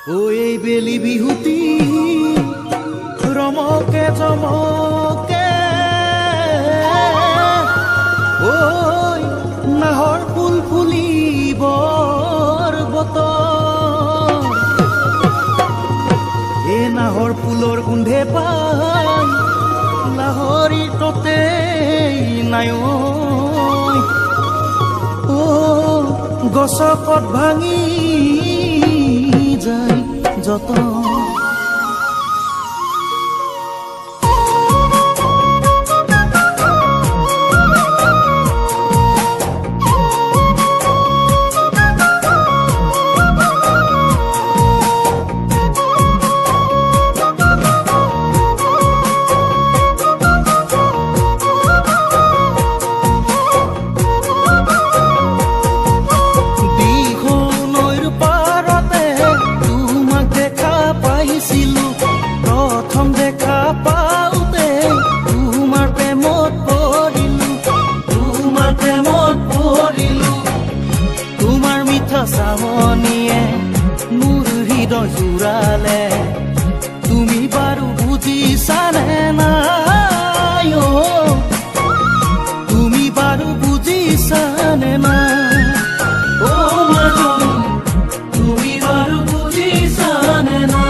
এই বেলি বিহুতি ৰমকে জমকে ঐ নাহৰ ফুল ফুলিবৰ বতৰ এই নাহৰ ফুলৰ গোন্ধে পাই লাহৰি ততে নাই গছকত ভাঙি যায় যত চামনিয়ে মোৰ হৃদয় জোৰালে তুমি বাৰু বুজিছানে নাই তুমি বাৰু বুজিছানে নাই মাজনী তুমি বাৰু বুজিছানে নাই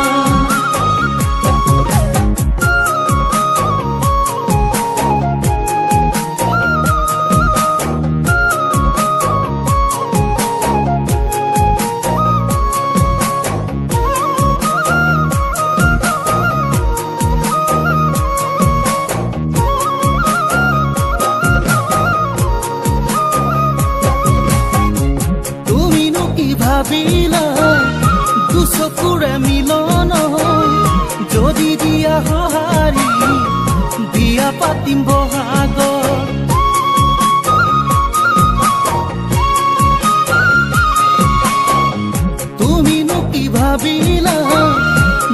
ভাবিলা দুচকুৰে মিলন যদি দিয়া সঁহাৰি বিয়া পাতিম বহাগত তুমিনো কি ভাবিলা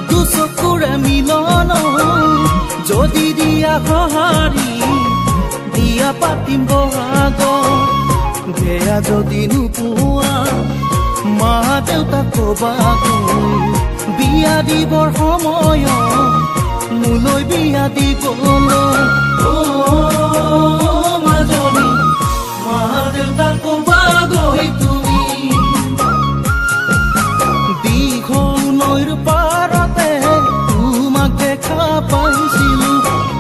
দুচকুৰে মিলন যদি দিয়া সঁহাৰি বিয়া পাতিম বহাগত বেয়া যদি নোপোৱা মা দেউতাক কবা বিয়া দিবৰ সময় মোলৈ বিয়া দিবলৈ মাজনী মা দেউতাক কবা গৈ তুমি দীঘল নৈৰ পাৰতে তোমাক দেখা পাইছিলো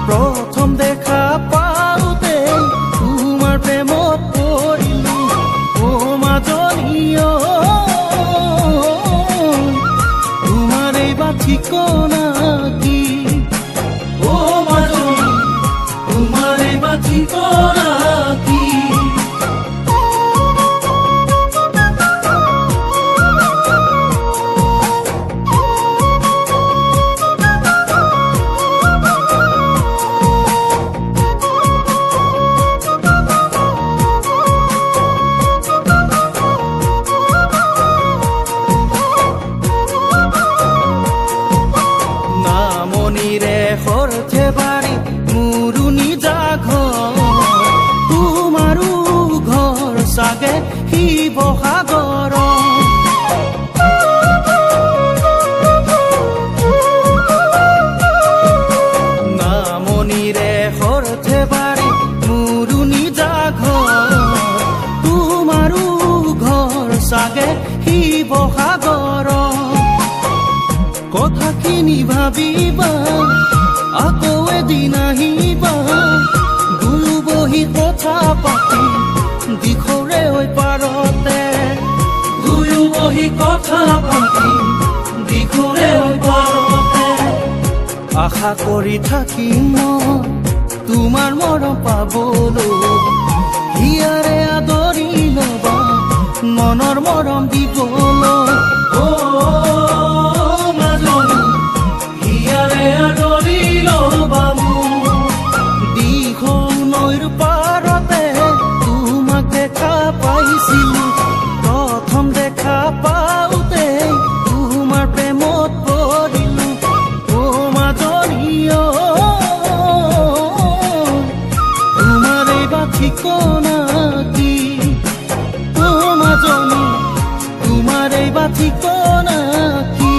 প্ৰথম দেখা পাওঁতে তোমাৰ প্ৰেমত পৰিলো মাজনী ঠিকনা কি মাজনী তোমাৰ ঠিকনা কি সৰথে বাৰী মোৰো নিজা ঘৰ তোমাৰো ঘৰ চাগে শিৱসাগৰ নামনিৰে সৰথে বাৰী মোৰো নিজা ঘৰ তোমাৰো ঘৰ চাগে শিৱসাগৰ কথাখিনি ভাবিবা আকৌ এদিন আহিবা দুয়ো বহি কথা পাতি দিশৰে হৈ পাৰতে দুয়ো বহি কথা পাতি দিশৰে হৈ পাৰতে আশা কৰি থাকিম মই তোমাৰ মৰম পাবলৈ হিয়াৰে আদৰি ল'বা মনৰ মৰম দিবলৈ দীঘল নৈৰ পাৰতে তোমাক দেখা পাইছিলো প্ৰথম দেখা পাওঁতে তোমাৰ প্ৰেমত পৰিলো মাজনী তোমাৰ বা ঠিকনা কি মাজনী তোমাৰ বা ঠিকনা কি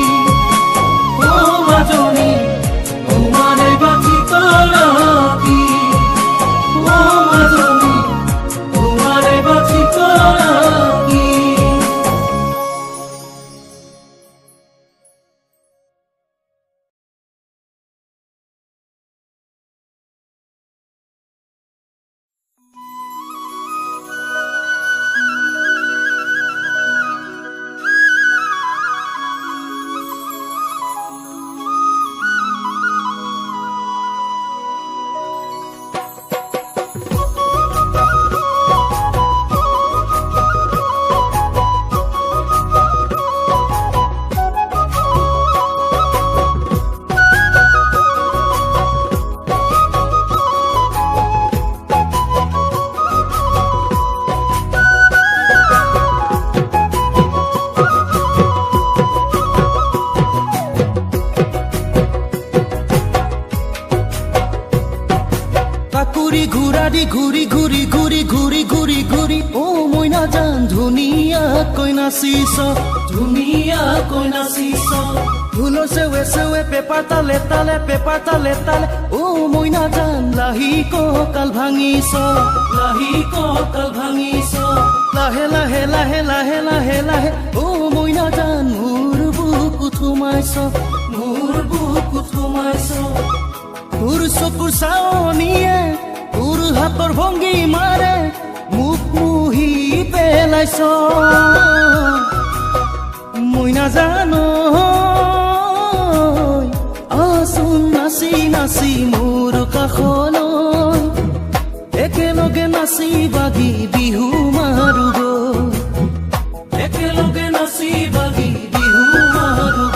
নাচিছ ধুনীয়াকৈ নাচিছ ঢোলৰ চেৱে চেৱে পেপাৰ তালে তালে পেপাৰ তালে তালে অ মইনা জান লাহি কঁকাল ভাঙিছ লাহি কঁকাল ভাঙিছ লাহে লাহে লাহে লাহে লাহে লাহে অ মইনা জান মোৰ বুকুত সোমাইছ মোৰ বুকুত সোমাইছ তোৰ চকুৰ চাৱনিয়ে তোৰ হাতৰ ভংগী মাৰে মোক মুহি পেলাইছ মই নাজানো আচোন নাচি নাচি মোৰ কাষলৈ একেলগে নাচি বাগি বিহু মাৰুগ একেলগে নাচি বাগি বিহু মাৰুগ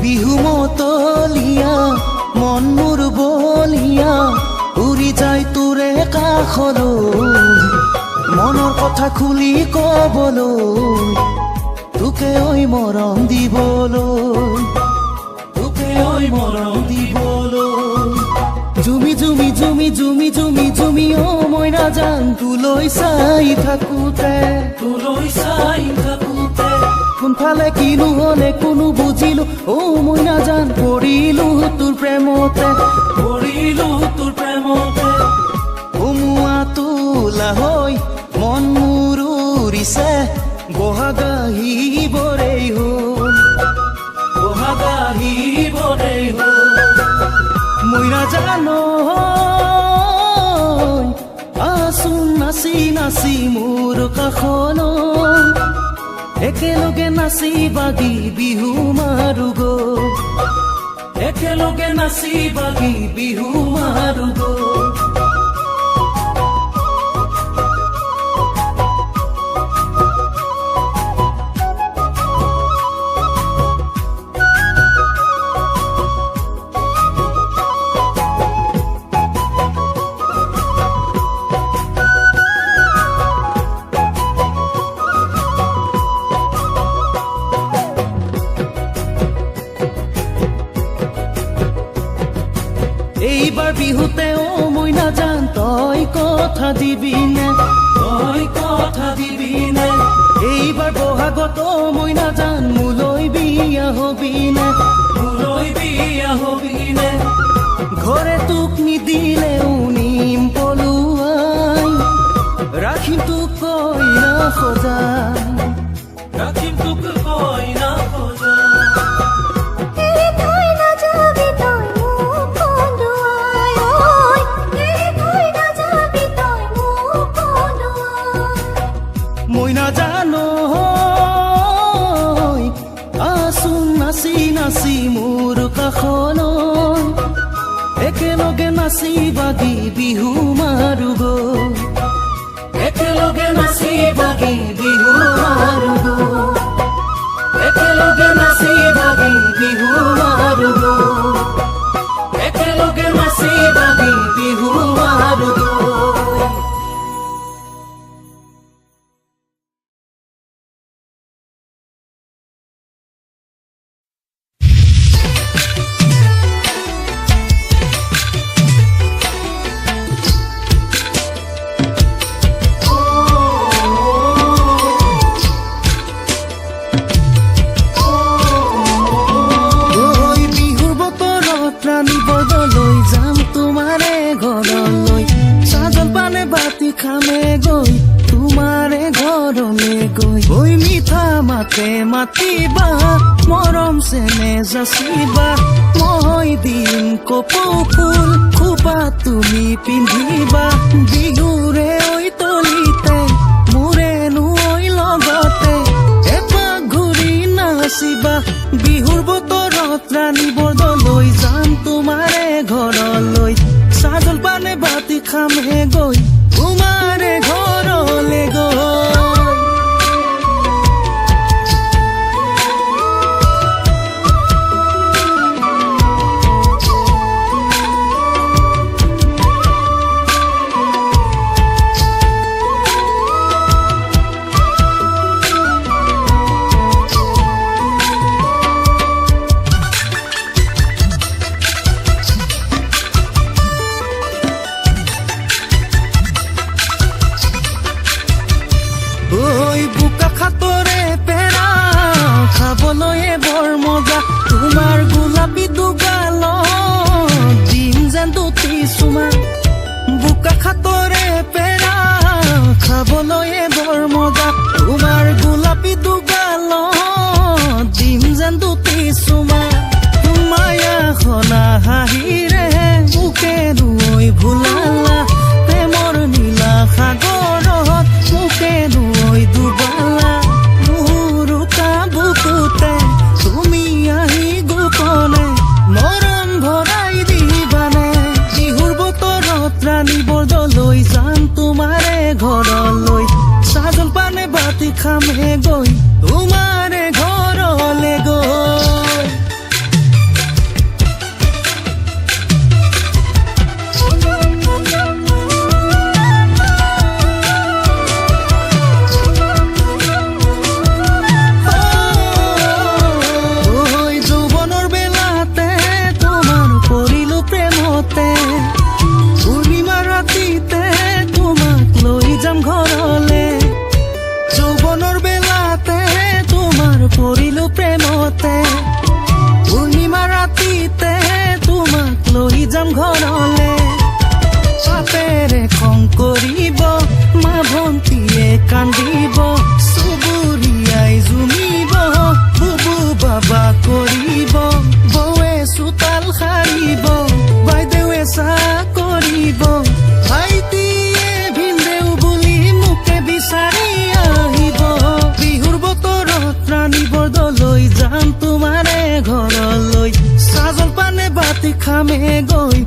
বিহু মতলীয়া মন মোৰ বলিয়া উৰি যায় তোৰে কাষলৈ মনৰ কথা খুলি কবলৈ তোকে ঐ মৰম দিবলৈ তোকে ঐ মৰম দিবলৈ জুমি জুমি জুমি জুমি জুমি জুমি অ মই নাজান তোলৈ চাই থাকোতে তোলৈ চাই থাকোতে কোনফালে কিনো হলে কোনো বুজিলো অ মই নাজান পৰিলো তোৰ প্ৰেমতে পৰিলো তোৰ প্ৰেমতে উমুৱা তোলা হৈ মন মোৰ উৰিছে বহাগ আহিবৰেই হ'ল বহাগ আহিবৰেই হ'ল মই নাজানো আচোন নাচি নাচি মোৰ কাষলৈ একেলগে নাচি বাগি বিহু মাৰুগ একেলগে নাচি বাগি বিহু মাৰুগ এইবাৰ বিহুতে অ মই নাজান তই কথা দিবিনে তই কথা দিবিনে এইবাৰ বহাগত অ মই নাজান মোলৈ বিয়া হবিনে মোলৈ বিয়া হবিনে ঘৰে তোক নিদিলেও নিম পলুৱাই ৰাখিম তোক কইনা সজাই ৰাখিম তোক কইনা সজাই মই নাজানো আচোন নাচি নাচি মোৰ কাষলৈ একেলগে নাচি বাগি বিহু মাৰুগ একেলগে নাচি বাগি বিহু মাৰুগ একেলগে নাচি বাগি বিহু মাৰুগ একেলগে নাচি বাগি বিহু মাৰুগ খামে গৈ তোমাৰে ঘৰলে গৈ ঐ মিঠা মাতে মাতিবা মৰম চেনে যাচিবা মই দিম কপৌ ফুল খোপা তুমি পিন্ধিবা বিহুৰে ঐ তলিতে মোৰেনো ঐ লগতে এপাক ঘূৰি নাচিবা বিহুৰ বতৰত ৰাণী বৰদলৈ যাম তোমাৰে ঘৰলৈ চাহ জলপানে বাতি খামহে গৈ তোমাৰে ঘৰলে গৈ পৰিলো প্ৰেমতে পূৰ্ণিমা ৰাতিতে তোমাক লৈ যাম ঘৰলে পাপেৰে খং কৰিব মা ভন্তিয়ে কান্দিব চুবুৰীয়াই জুমিব বুবু বাবা কৰিব বৌৱে চোতাল সাৰিব বাইদেৱে চাহ কৰিব ভাইটিয়ে ভিনদেউ বুলি মোকে বিচাৰি আহিব বিহুৰ বতৰত ৰাণী বৰদলৈ যাম তোমাৰে ঘৰলৈ চাহ জলপানে বাতি খামে গৈ